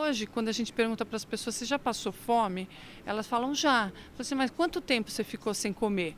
hoje, quando a gente pergunta para as pessoas, você já passou fome? Elas falam, já. Eu falo assim, mas quanto tempo você ficou sem comer?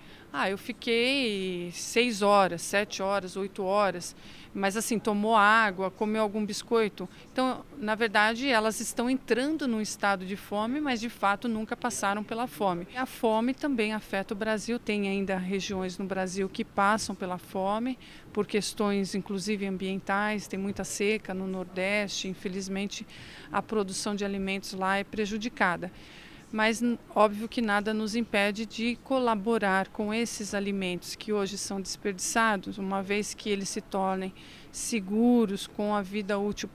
Eu fiquei 6 horas, 7 horas, 8 horas. Mas assim, tomou água, comeu algum biscoito. Então, na verdade, elas estão entrando num estado de fome, mas de fato nunca passaram pela fome. A fome também afeta o Brasil. Tem ainda regiões no Brasil que passam pela fome, por questões inclusive ambientais, tem muita seca no Nordeste, infelizmente a produção de alimentos lá é prejudicada. Mas óbvio que nada nos impede de colaborar com esses alimentos que hoje são desperdiçados, uma vez que eles se tornem seguros, com a vida útil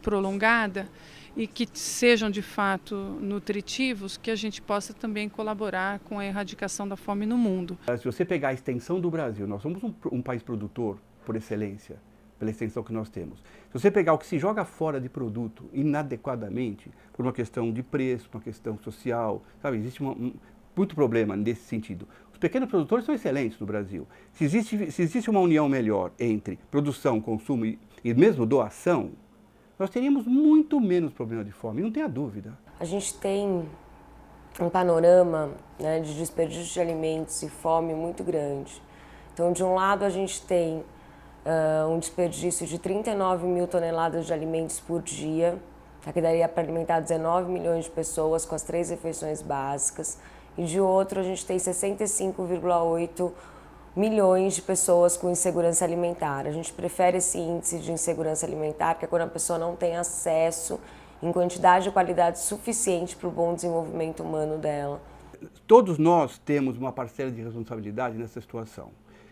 prolongada e que sejam de fato nutritivos, que a gente possa também colaborar com a erradicação da fome no mundo. Se você pegar a extensão do Brasil, nós somos um país produtor por excelência, pela extensão que nós temos. Se você pegar o que se joga fora de produto inadequadamente, por uma questão de preço, uma questão social, sabe, existe muito problema nesse sentido. Os pequenos produtores são excelentes no Brasil. Se existe uma união melhor entre produção, consumo e mesmo doação, nós teríamos muito menos problema de fome, não tenha dúvida. A gente tem um panorama, né, de desperdício de alimentos e fome muito grande. Então, de um lado, a gente tem um desperdício de 39 mil toneladas de alimentos por dia, que daria para alimentar 19 milhões de pessoas com as 3 refeições básicas. E de outro, a gente tem 65,8 milhões de pessoas com insegurança alimentar. A gente prefere esse índice de insegurança alimentar, que é quando a pessoa não tem acesso em quantidade e qualidade suficiente para o bom desenvolvimento humano dela. Todos nós temos uma parcela de responsabilidade nessa situação.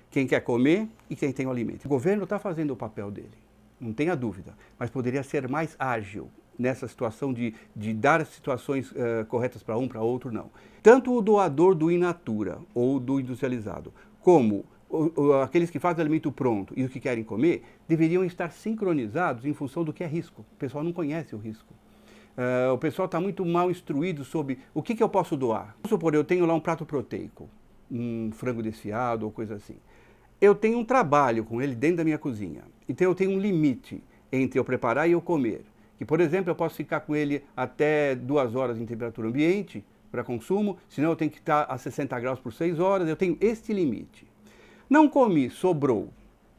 Quem quer comer e quem tem o alimento. O governo está fazendo o papel dele, não tenha dúvida, mas poderia ser mais ágil nessa situação de dar situações corretas para um, para outro, não. Tanto o doador do in natura ou do industrializado, como aqueles que fazem alimento pronto e os que querem comer, deveriam estar sincronizados em função do que é risco. O pessoal não conhece o risco. O pessoal está muito mal instruído sobre o que eu posso doar. Vamos supor, eu tenho lá um prato proteico, um frango desfiado ou coisa assim. Eu tenho um trabalho com ele dentro da minha cozinha. Então eu tenho um limite entre eu preparar e eu comer. Que, por exemplo, eu posso ficar com ele até 2 horas em temperatura ambiente para consumo, senão eu tenho que estar a 60 graus por 6 horas, eu tenho este limite. Não comi, sobrou.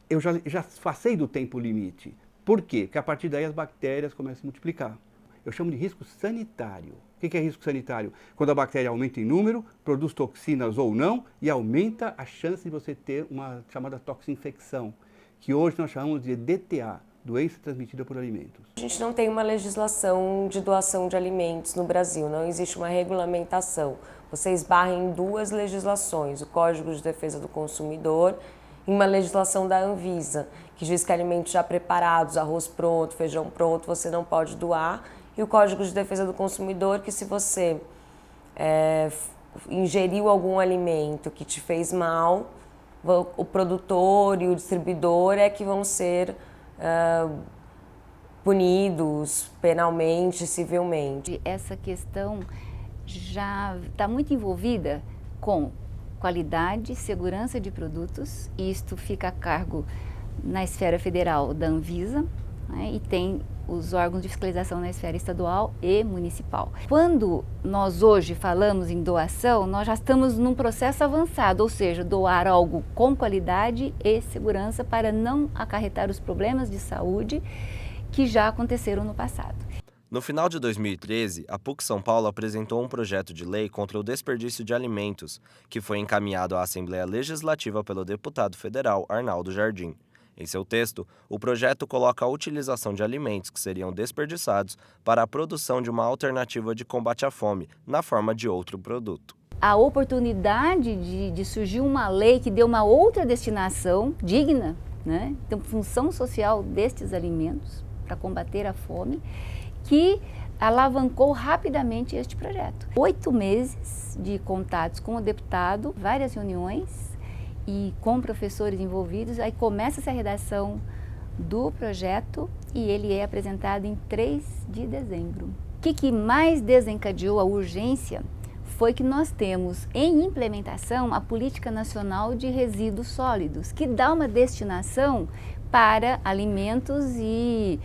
Eu já passei do tempo limite. Por quê? Porque a partir daí as bactérias começam a multiplicar. Eu chamo de risco sanitário. O que é risco sanitário? Quando a bactéria aumenta em número, produz toxinas ou não, e aumenta a chance de você ter uma chamada toxinfecção, que hoje nós chamamos de DTA, doença transmitida por alimentos. A gente não tem uma legislação de doação de alimentos no Brasil, não existe uma regulamentação. Você esbarra em 2 legislações, o Código de Defesa do Consumidor e uma legislação da Anvisa, que diz que alimentos já preparados, arroz pronto, feijão pronto, você não pode doar. E o Código de Defesa do Consumidor, que se você ingeriu algum alimento que te fez mal, o produtor e o distribuidor é que vão ser punidos penalmente, civilmente. Essa questão já está muito envolvida com qualidade, segurança de produtos, e isto fica a cargo na esfera federal da Anvisa, né, e tem os órgãos de fiscalização na esfera estadual e municipal. Quando nós hoje falamos em doação, nós já estamos num processo avançado, ou seja, doar algo com qualidade e segurança para não acarretar os problemas de saúde que já aconteceram no passado. No final de 2013, a PUC São Paulo apresentou um projeto de lei contra o desperdício de alimentos, que foi encaminhado à Assembleia Legislativa pelo deputado federal Arnaldo Jardim. Em seu texto, o projeto coloca a utilização de alimentos que seriam desperdiçados para a produção de uma alternativa de combate à fome, na forma de outro produto. A oportunidade de surgir uma lei que dê uma outra destinação digna, né? Então, função social destes alimentos para combater a fome, que alavancou rapidamente este projeto. 8 meses de contatos com o deputado, várias reuniões, e com professores envolvidos, aí começa-se a redação do projeto e ele é apresentado em 3 de dezembro. O que mais desencadeou a urgência foi que nós temos em implementação a Política Nacional de Resíduos Sólidos, que dá uma destinação para alimentos e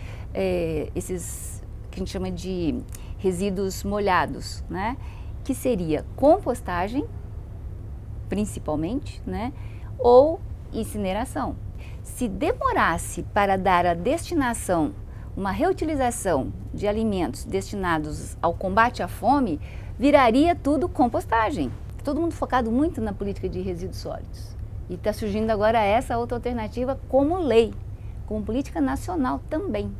esses que a gente chama de resíduos molhados, né? Que seria compostagem, principalmente, né? Ou incineração. Se demorasse para dar a destinação, uma reutilização de alimentos destinados ao combate à fome, viraria tudo compostagem. Todo mundo focado muito na política de resíduos sólidos. E está surgindo agora essa outra alternativa como lei, como política nacional também.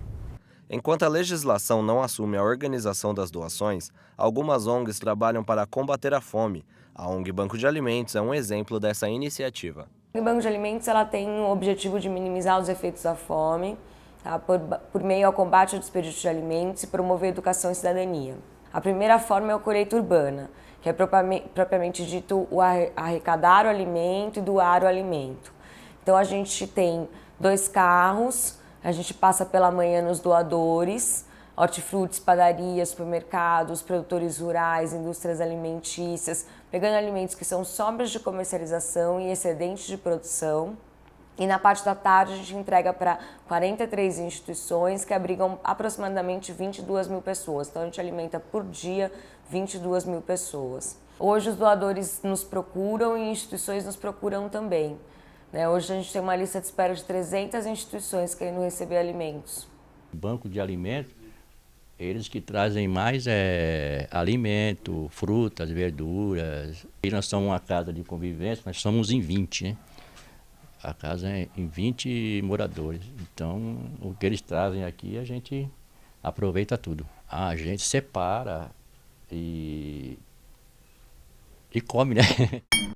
Enquanto a legislação não assume a organização das doações, algumas ONGs trabalham para combater a fome. A ONG Banco de Alimentos é um exemplo dessa iniciativa. O Banco de Alimentos ela tem o objetivo de minimizar os efeitos da fome, tá? por meio ao combate ao desperdício de alimentos e promover educação e cidadania. A primeira forma é a colheita urbana, que é propriamente dito o arrecadar o alimento e doar o alimento. Então a gente tem 2 carros, a gente passa pela manhã nos doadores, hortifrutis, padarias, supermercados, produtores rurais, indústrias alimentícias, pegando alimentos que são sobras de comercialização e excedentes de produção. E na parte da tarde a gente entrega para 43 instituições que abrigam aproximadamente 22 mil pessoas. Então a gente alimenta por dia 22 mil pessoas. Hoje os doadores nos procuram e instituições nos procuram também. Hoje a gente tem uma lista de espera de 300 instituições querendo receber alimentos. O Banco de Alimentos, eles que trazem mais alimento, frutas, verduras. E nós somos uma casa de convivência, nós somos em 20, né? A casa é em 20 moradores, então o que eles trazem aqui a gente aproveita tudo. A gente separa e come, né?